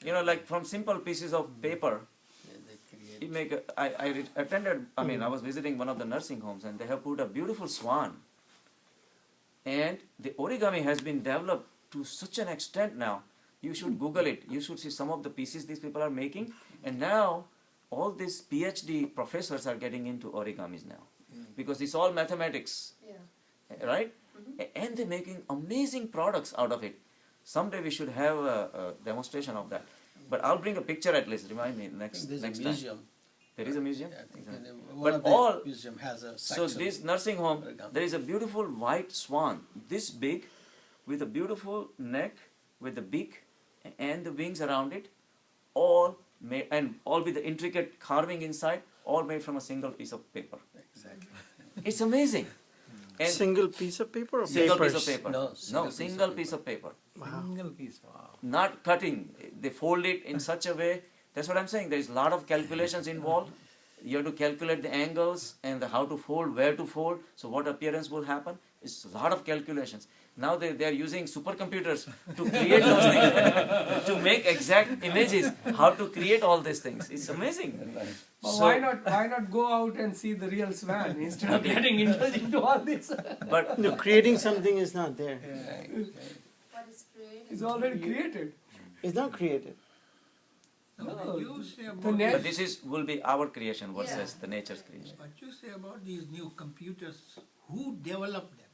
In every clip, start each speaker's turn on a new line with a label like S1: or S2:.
S1: like from simple pieces of paper, you make attended, I was visiting one of the nursing homes, and they have put a beautiful swan. And the origami has been developed to such an extent now. You should Google it. You should see some of the pieces these people are making. And now, all these PhD professors are getting into origamis now. Because it's all mathematics. Right? And they're making amazing products out of it. Someday we should have a demonstration of that. But I'll bring a picture at least. Remind me next time. There is a museum?
S2: Yeah,
S1: but all
S2: museum has a
S1: so this nursing home, there is a beautiful white swan, this big, with a beautiful neck, with the beak and the wings around it, all made, and all with the intricate carving inside, all made from a single piece of paper.
S2: Exactly.
S1: It's amazing. And
S3: single piece of paper or
S1: single
S3: papers?
S1: piece of paper.
S2: No,
S1: Single piece of paper.
S3: Wow.
S2: Single piece. Wow.
S1: Not cutting. They fold it in such a way. That's what I'm saying. There is a lot of calculations involved. You have to calculate the angles and how to fold, where to fold. So what appearance will happen? It's a lot of calculations. Now they are using supercomputers to create those things, to make exact images, how to create all these things. It's amazing.
S4: But
S1: So-
S4: why not go out and see the real swan instead of getting indulged into all this?
S1: But
S3: No, creating something is not there.
S5: What is created?
S4: It's already created.
S3: It's not created.
S4: No,
S6: You say
S4: the
S6: about
S4: net-
S1: but this will be our creation versus the nature's creation.
S6: what you say about these new computers, who developed them?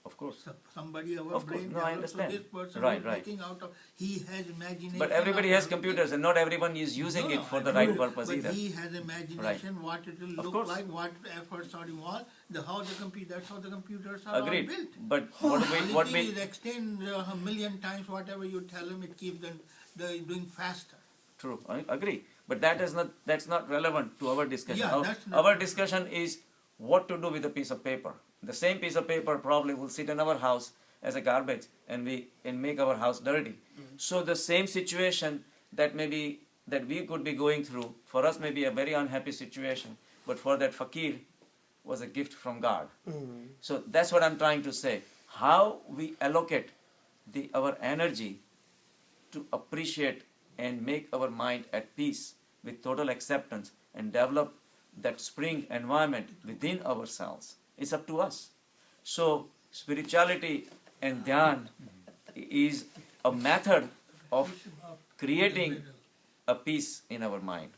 S1: Of course.
S6: Somebody our
S1: Of course,
S6: brain
S1: no, I
S6: developed, so
S1: understand.
S6: this person
S1: Right,
S6: is
S1: right.
S6: taking out of, he has imagination.
S1: But everybody
S6: of
S1: has
S6: everything.
S1: computers, and not everyone is using
S6: No,
S1: it for
S6: I
S1: the
S6: know,
S1: right purpose
S6: but
S1: either.
S6: he has imagination, what it will
S1: Of
S6: look
S1: course.
S6: like, what efforts are involved, that's how the computers are
S1: Agreed.
S6: all built.
S1: But what
S6: Only
S1: we
S6: thing is extend a million times whatever you tell him, it keeps them doing faster.
S1: true, I agree. But that's not relevant to our discussion.
S6: Yeah,
S1: Our-
S6: that's not-
S1: our discussion is what to do with a piece of paper. The same piece of paper probably will sit in our house as a garbage, and make our house dirty. So the same situation that we could be going through, for us may be a very unhappy situation, but for that fakir was a gift from God. So that's what I'm trying to say. How we allocate our energy to appreciate and make our mind at peace with total acceptance and develop that spring environment within ourselves. It's up to us. So spirituality and dhyan is a method of creating a peace in our mind.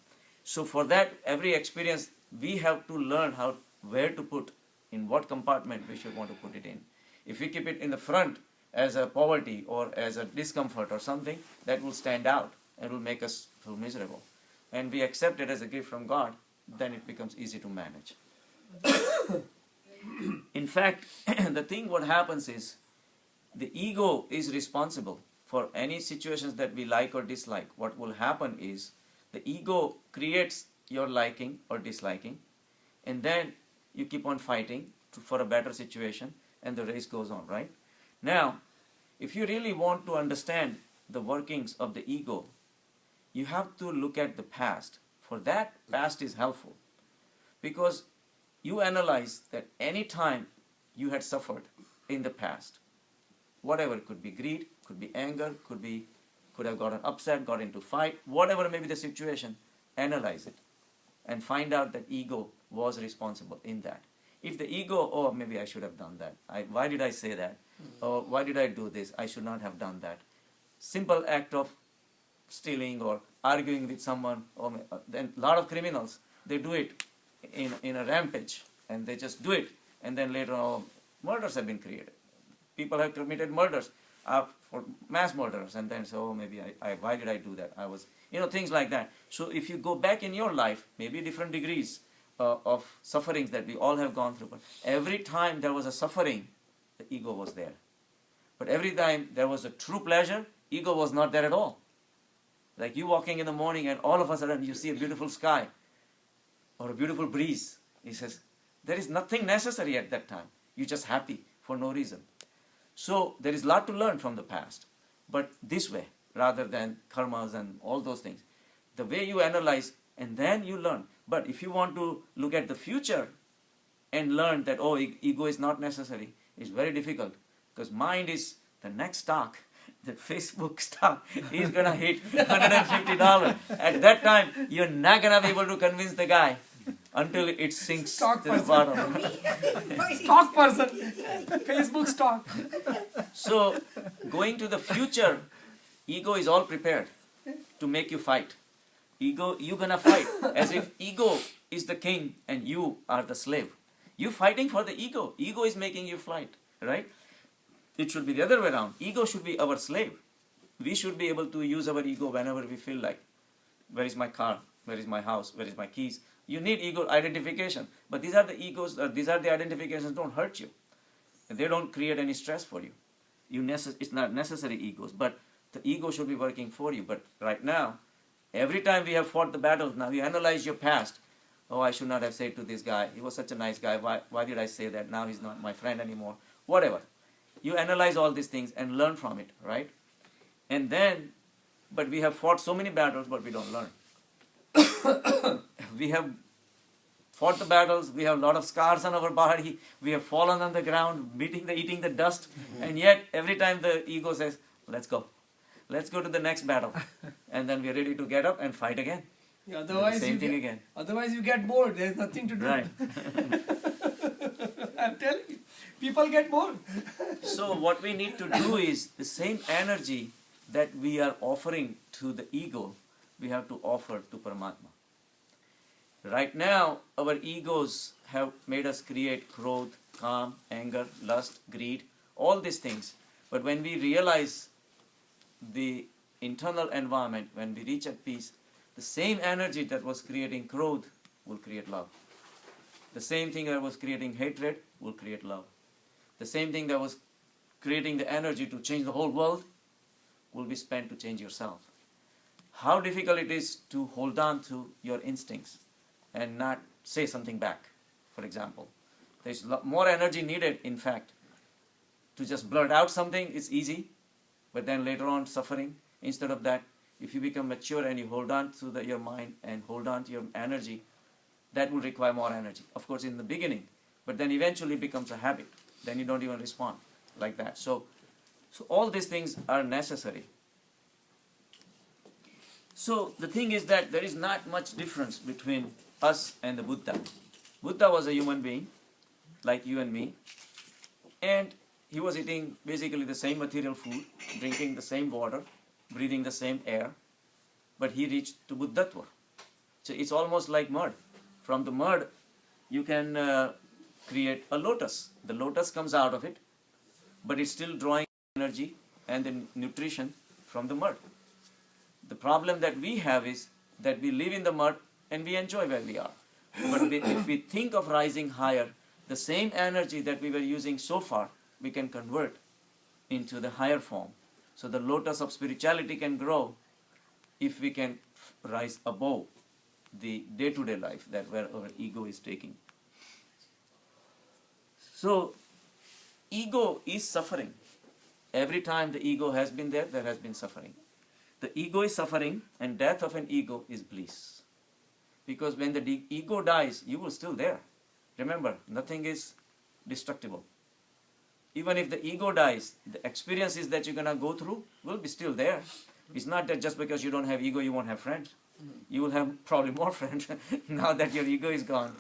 S1: So for that, every experience we have to learn where to put, in what compartment we should want to put it in. If we keep it in the front as a poverty or as a discomfort or something, that will stand out and will make us feel miserable. And we accept it as a gift from God, then it becomes easy to manage. In fact, the thing what happens is, the ego is responsible for any situations that we like or dislike. What will happen is, the ego creates your liking or disliking, and then you keep on fighting for a better situation, and the race goes on, right? Now, if you really want to understand the workings of the ego, you have to look at the past. For that, past is helpful. Because you analyze that any time you had suffered in the past, whatever, it could be greed, could be anger, could have gotten upset, got into fight, whatever may be the situation, analyze it and find out that ego was responsible in that. If the ego, oh, maybe I should have done that. Why did I say that? Or why did I do this? I should not have done that. Simple act of stealing or arguing with someone, or then a lot of criminals, they do it in a rampage, and they just do it, and then later on, murders have been created. People have committed murders for mass murders, and then say, oh, maybe why did I do that? I was, things like that. So if you go back in your life, maybe different degrees of sufferings that we all have gone through, but every time there was a suffering, the ego was there. But every time there was a true pleasure, ego was not there at all. Like you walking in the morning and all of a sudden you see a beautiful sky or a beautiful breeze. He says, there is nothing necessary at that time. You're just happy for no reason. So there is a lot to learn from the past, but this way, rather than karmas and all those things. The way you analyze and then you learn. But if you want to look at the future and learn that, oh, ego is not necessary, it's very difficult, because mind is the next stock the Facebook stock is gonna hit $150. At that time, you're not gonna be able to convince the guy until it sinks
S4: Stock
S1: to the
S4: person.
S1: bottom.
S4: Stock person. Facebook stock.
S1: So, going to the future, ego is all prepared to make you fight. Ego, you're gonna fight as if ego is the king and you are the slave. You're fighting for the ego. Ego is making you fight, right? It should be the other way around. Ego should be our slave. We should be able to use our ego whenever we feel like. Where is my car? Where is my house? Where is my keys? You need ego identification. But these are the egos, these are the identifications that don't hurt you. They don't create any stress for you. It's not necessary egos, but the ego should be working for you. But right now, every time we have fought the battles, now you analyze your past. Oh, I should not have said to this guy, he was such a nice guy, why did I say that? Now he's not my friend anymore. Whatever. You analyze all these things and learn from it, right? And then, but we have fought so many battles, but we don't learn. We have fought the battles, we have a lot of scars on our body, we have fallen on the ground, eating the dust, and yet every time the ego says, let's go to the next battle. And then we're ready to get up and fight again.
S4: Yeah, otherwise,
S1: Same
S4: you
S1: thing
S4: get,
S1: again.
S4: otherwise you get bored. There's nothing to do.
S1: Right.
S4: I'm telling you, people get bored.
S1: So what we need to do is the same energy that we are offering to the ego, we have to offer to Paramatma. Right now, our egos have made us create growth, calm, anger, lust, greed, all these things. But when we realize the internal environment, when we reach at peace, the same energy that was creating growth will create love. The same thing that was creating hatred will create love. The same thing that was creating the energy to change the whole world will be spent to change yourself. How difficult it is to hold on to your instincts and not say something back, for example. There's more energy needed, in fact. To just blurt out something is easy, but then later on suffering. Instead of that, if you become mature and you hold on to your mind and hold on to your energy, that will require more energy. Of course, in the beginning, but then eventually becomes a habit. Then you don't even respond like that. So all these things are necessary. So the thing is that there is not much difference between us and the Buddha. Buddha was a human being, like you and me, and he was eating basically the same material food, drinking the same water, breathing the same air, but he reached to Buddhatva. So it's almost like mud. From the mud, you can create a lotus. The lotus comes out of it, but it's still drawing energy and the nutrition from the mud. The problem that we have is that we live in the mud and we enjoy where we are. But if we think of rising higher, the same energy that we were using so far, we can convert into the higher form. So the lotus of spirituality can grow if we can rise above the day-to-day life that where our ego is taking. So ego is suffering. Every time the ego has been there, there has been suffering. The ego is suffering, and death of an ego is bliss. Because when the ego dies, you will still there. Remember, nothing is destructible. Even if the ego dies, the experiences that you're going to go through will be still there. It's not that just because you don't have ego, you won't have friends. You will have probably more friends now that your ego is gone.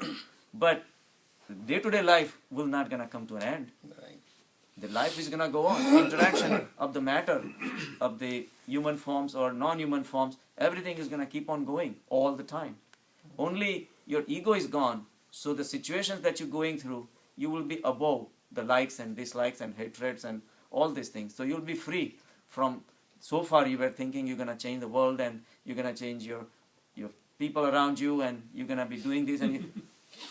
S1: But day-to-day life will not going to come to an end. The life is going to go on. Interaction of the matter, of the human forms or non-human forms, everything is going to keep on going all the time. Only your ego is gone, so the situations that you're going through, you will be above the likes and dislikes and hatreds and all these things. So you'll be free from, so far you were thinking you're going to change the world and you're going to change your people around you and you're going to be doing this and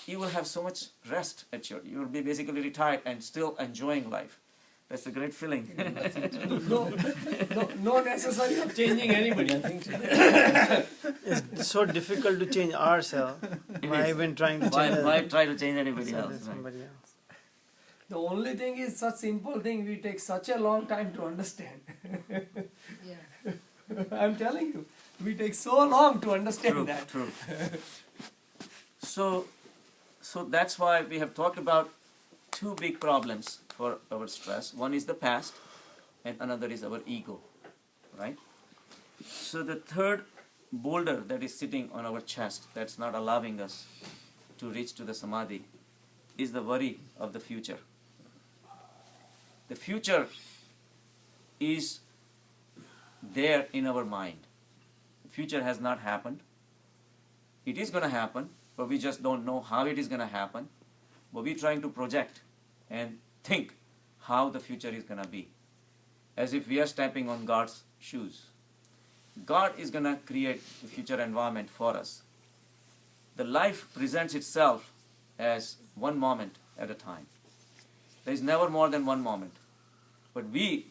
S1: you will have so much rest you will be basically retired and still enjoying life. That's a great feeling.
S4: No necessity of changing anybody.
S3: It's so difficult to change ourselves. Why even trying to change
S1: Why try to change anybody else? Right?
S3: somebody else?
S4: The only thing is such simple thing we take such a long time to understand.
S5: Yeah.
S4: I'm telling you, we take so long to understand
S1: True,
S4: that.
S1: true. So that's why we have talked about two big problems for our stress. One is the past, and another is our ego, right? So the third boulder that is sitting on our chest, that's not allowing us to reach to the samadhi, is the worry of the future. The future is there in our mind. The future has not happened. It is going to happen, but we just don't know how it is going to happen. But we're trying to project and think how the future is going to be, as if we are stepping on God's shoes. God is going to create the future environment for us. The life presents itself as one moment at a time. There is never more than one moment. But we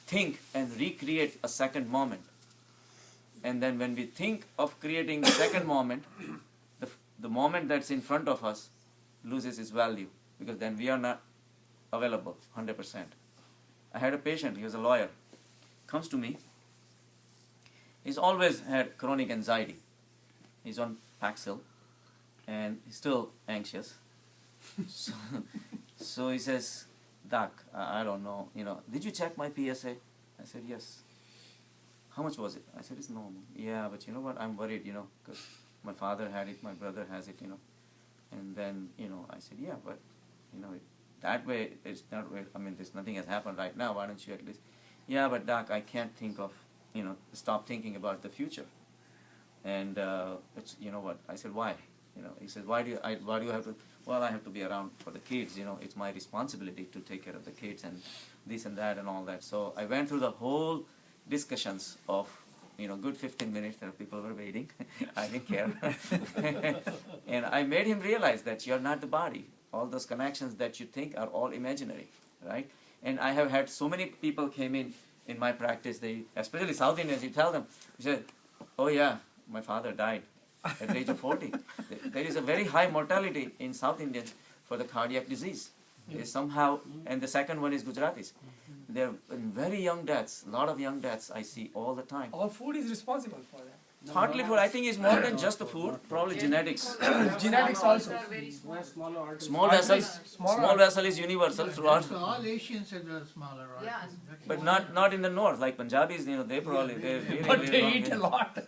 S1: think and recreate a second moment. And then when we think of creating the second moment, the moment that's in front of us loses its value, because then we are not available 100%. I had a patient, he was a lawyer, comes to me. He's always had chronic anxiety. He's on Paxil and he's still anxious. So he says, Doc, I don't know, did you check my PSA? I said, yes. How much was it? I said, it's normal. Yeah, but you know what, I'm worried, because my father had it, my brother has it, And then, I said, yeah, but, that way, it's not, there's nothing has happened right now, why don't you at least, yeah, but Doc, I can't think of, stop thinking about the future. And, it's, what, I said, why? He said, why do you have to, well, I have to be around for the kids, it's my responsibility to take care of the kids and this and that and all that. So I went through the whole discussions of, good 15 minutes, there people were waiting. I didn't care. And I made him realize that you're not the body. All those connections that you think are all imaginary, right? And I have had so many people came in my practice, they, especially South Indians, you tell them, you say, oh yeah, my father died at the age of 40. There is a very high mortality in South Indians for the cardiac disease. Somehow, and the second one is Gujaratis. They're very young deaths, a lot of young deaths I see all the time.
S4: All food is responsible for that.
S1: Partly food, I think it's more than just the food, probably genetics.
S4: Genetics also.
S1: Small vessel is universal throughout.
S6: So all Asians are smaller, right?
S5: Yeah.
S1: But not in the north, like Punjabis, they probably, they really,
S4: But
S1: really
S4: they
S1: long
S4: eat a
S1: days.
S4: lot.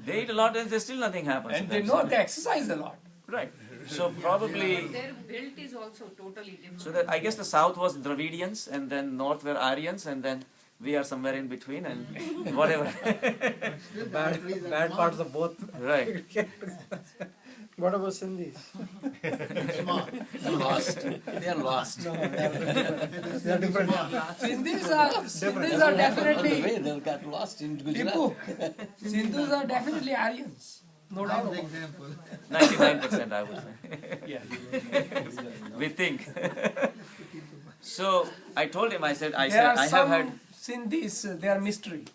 S1: They eat a lot and still nothing happens.
S4: And
S1: to
S4: they
S1: them.
S4: know
S1: So-
S4: they exercise a lot.
S1: Right. So probably,
S5: Their build is also totally different.
S1: so that I guess the south was Dravidians and then north were Aryans and then we are somewhere in between and whatever.
S6: Still the arteries are
S2: Bad
S6: small.
S2: parts of both.
S1: Right.
S3: What about Sindhis?
S6: Small.
S2: They are lost.
S3: They are different.
S4: Sindhis are definitely,
S2: They got lost in
S4: Tipu, Sindhus are definitely Aryans. No doubt
S6: Prime
S4: about it.
S6: example.
S1: 99% I would say.
S4: Yeah.
S1: We think. So I told him, I said,
S4: There
S1: I
S4: are
S1: have
S4: some
S1: had,
S4: Sindhis, they are mystery.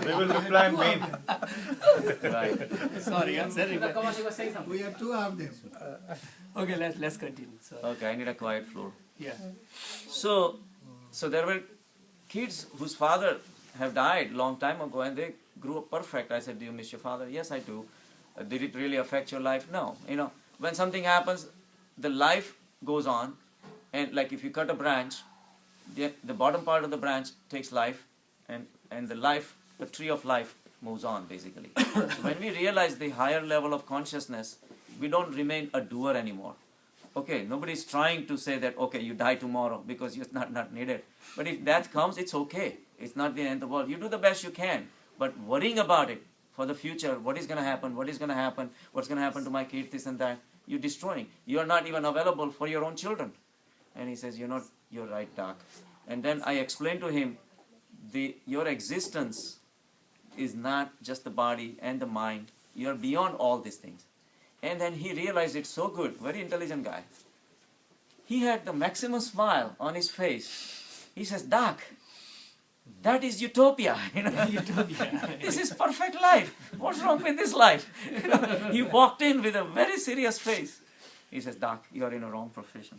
S7: They will reply in vain.
S1: right.
S4: Sorry, I'm sorry.
S6: We have two of them.
S4: Okay, let's continue. So,
S1: Okay, I need a quiet floor.
S4: yeah.
S1: So there were kids whose father have died long time ago and they grew up perfect. I said, do you miss your father? Yes, I do. Did it really affect your life? No. When something happens, the life goes on, and like if you cut a branch, the bottom part of the branch takes life, and the tree of life moves on basically. So when we realize the higher level of consciousness, we don't remain a doer anymore. Okay, nobody's trying to say that, okay, you die tomorrow because you're not needed. But if that comes, it's okay. It's not the end of the world. You do the best you can. But worrying about it for the future, what is going to happen, what's going to happen to my kids, this and that, you're destroying. You're not even available for your own children. And he says, you're right, Doc. And then I explained to him, your existence is not just the body and the mind. You're beyond all these things. And then he realized it so good, very intelligent guy. He had the maximum smile on his face. He says, Doc, that is utopia. This is perfect life. What's wrong with this life? He walked in with a very serious face. He says, Doc, you are in a wrong profession.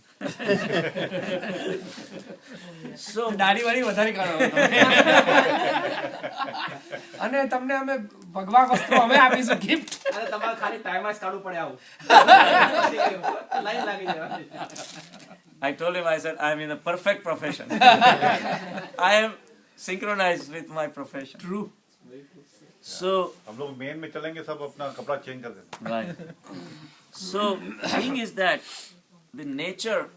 S1: So,
S4: દાઢી વાળી વધારે કરો અને તમને અમે ભગવા વસ્ત્રો અમે આપીશું ગિફ્ટ.
S2: અરે તમારે ખાલી ટાઈમ જ કાઢવું પડે આવું લાઈન લાગી જાય.
S1: I told him, I said, I'm in a perfect profession. I am synchronized with my profession.
S4: True.
S1: So,
S7: हम लोग मेन में चलेंगे सब अपना कपड़ा चेंज कर देना.
S1: right. So, thing is that the nature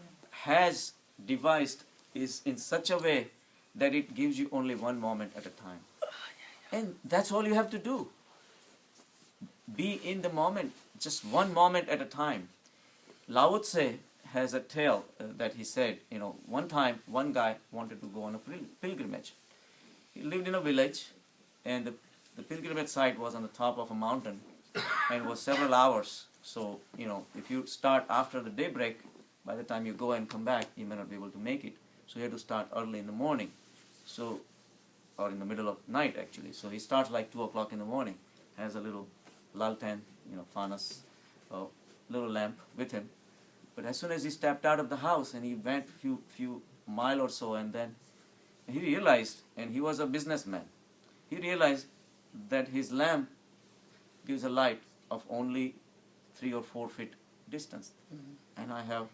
S1: has devised is in such a way that it gives you only one moment at a time. And that's all you have to do. Be in the moment, just one moment at a time. Lao Tse has a tale that he said, one time one guy wanted to go on a pilgrimage. He lived in a village, and the pilgrimage site was on the top of a mountain, and it was several hours. So, if you start after the daybreak, by the time you go and come back, you may not be able to make it. So you have to start early in the morning. So, or in the middle of night actually. So he starts like 2 o'clock in the morning, has a little laltan, fanas, little lamp with him. But as soon as he stepped out of the house and he went few mile or so, and then he realized, and he was a businessman, he realized that his lamp gives a light of only 3 or 4 feet distance, and I have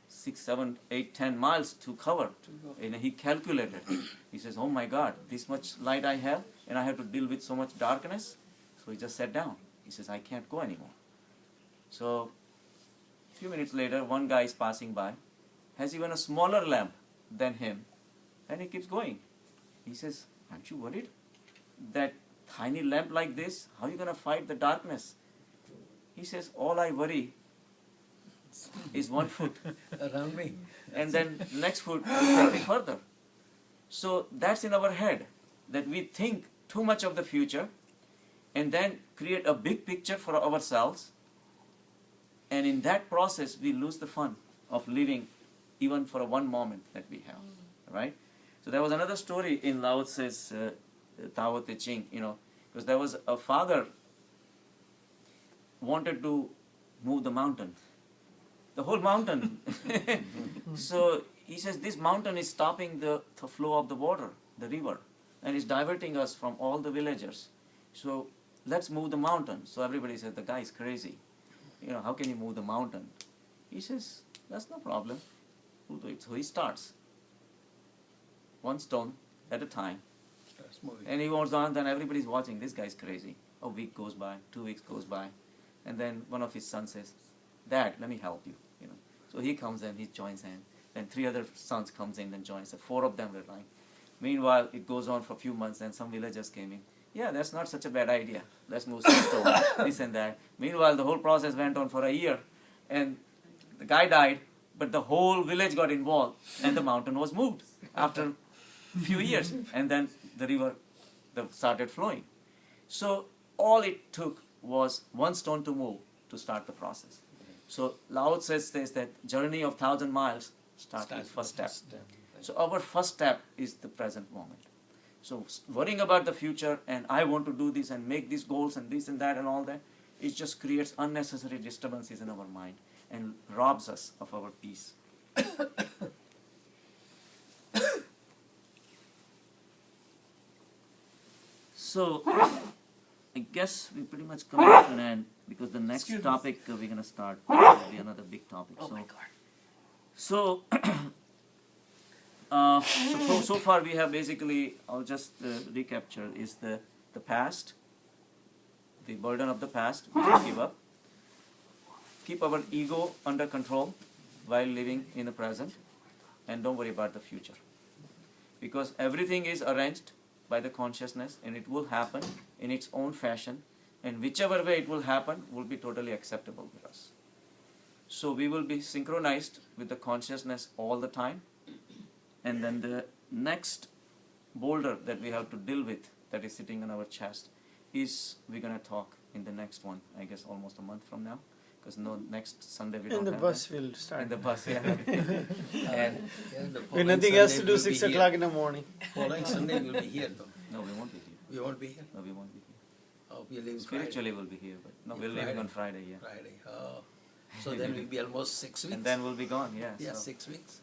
S1: 6, 7, 8, 10 miles to cover. And he calculated. He says, "Oh my God, this much light I have, and I have to deal with so much darkness." So he just sat down. He says, "I can't go anymore." So a few minutes later, one guy is passing by, has even a smaller lamp than him, and he keeps going. He says, "Aren't you worried? That tiny lamp like this, how are you going to fight the darkness?" He says, "All I worry is 1 foot,
S2: Around me.
S1: and then next foot will take me further." So that's in our head, that we think too much of the future and then create a big picture for ourselves, and in that process we lose the fun of living even for one moment that we have, right? So there was another story in Lao Tse's Tao Te Ching, because there was a father wanted to move the mountain, the whole mountain. So he says, this mountain is stopping the flow of the water, the river, and is diverting us from all the villagers. So let's move the mountain. So everybody said, the guy is crazy. How can you move the mountain? He says, that's no problem. We'll do it. So he starts, one stone at a time.
S2: Starts moving.
S1: And he goes on, then everybody's watching, this guy's crazy. A week goes by, 2 weeks goes by, and then one of his sons says, "Dad, let me help you." So he comes in, he joins in. Then 3 other sons comes in and joins. So 4 of them were like. Meanwhile, it goes on for a few months, and some villagers came in. Yeah, that's not such a bad idea. Let's move some stone, this and that. Meanwhile, the whole process went on for a year, and the guy died, but the whole village got involved, and the mountain was moved after a few years, and then the river started flowing. So all it took was one stone to move to start the process. So Lao Tse says that journey of 1,000 miles starts with first step. So our first step is the present moment. So worrying about the future and I want to do this and make these goals and this and that and all that, it just creates unnecessary disturbances in our mind and robs us of our peace. So I guess we pretty much come to an end, because the next topic we're going to start will be another big topic.
S2: Oh my God.
S1: So, so far we have basically, I'll just recapture, is the past, the burden of the past, we should give up. Keep our ego under control while living in the present, and don't worry about the future. Because everything is arranged by the consciousness, and it will happen in its own fashion, and whichever way it will happen will be totally acceptable for us. So we will be synchronized with the consciousness all the time, and then the next boulder that we have to deal with, that is sitting on our chest, is we're going to talk in the next one, I guess almost a month from now, because next Sunday we don't
S3: In the
S1: have
S3: bus
S1: that.
S3: we'll start.
S1: In the bus, yeah. And
S2: Yeah, the
S3: With
S2: following
S3: nothing else to
S2: Sunday
S3: do,
S2: we'll be
S3: 6
S2: here.
S3: o'clock in the morning.
S2: Following Sunday we'll be here though.
S1: no, we won't be here.
S2: We won't be here.
S1: No, we won't be here.
S2: Oh, we're leaving
S1: Spiritually we'll be here, but no,
S2: Yeah,
S1: we're leaving
S2: Friday.
S1: on Friday, yeah.
S2: Friday. Oh. So then we'll be almost 6 weeks.
S1: And then we'll be gone, yeah.
S2: Yeah,
S1: so.
S2: 6 weeks.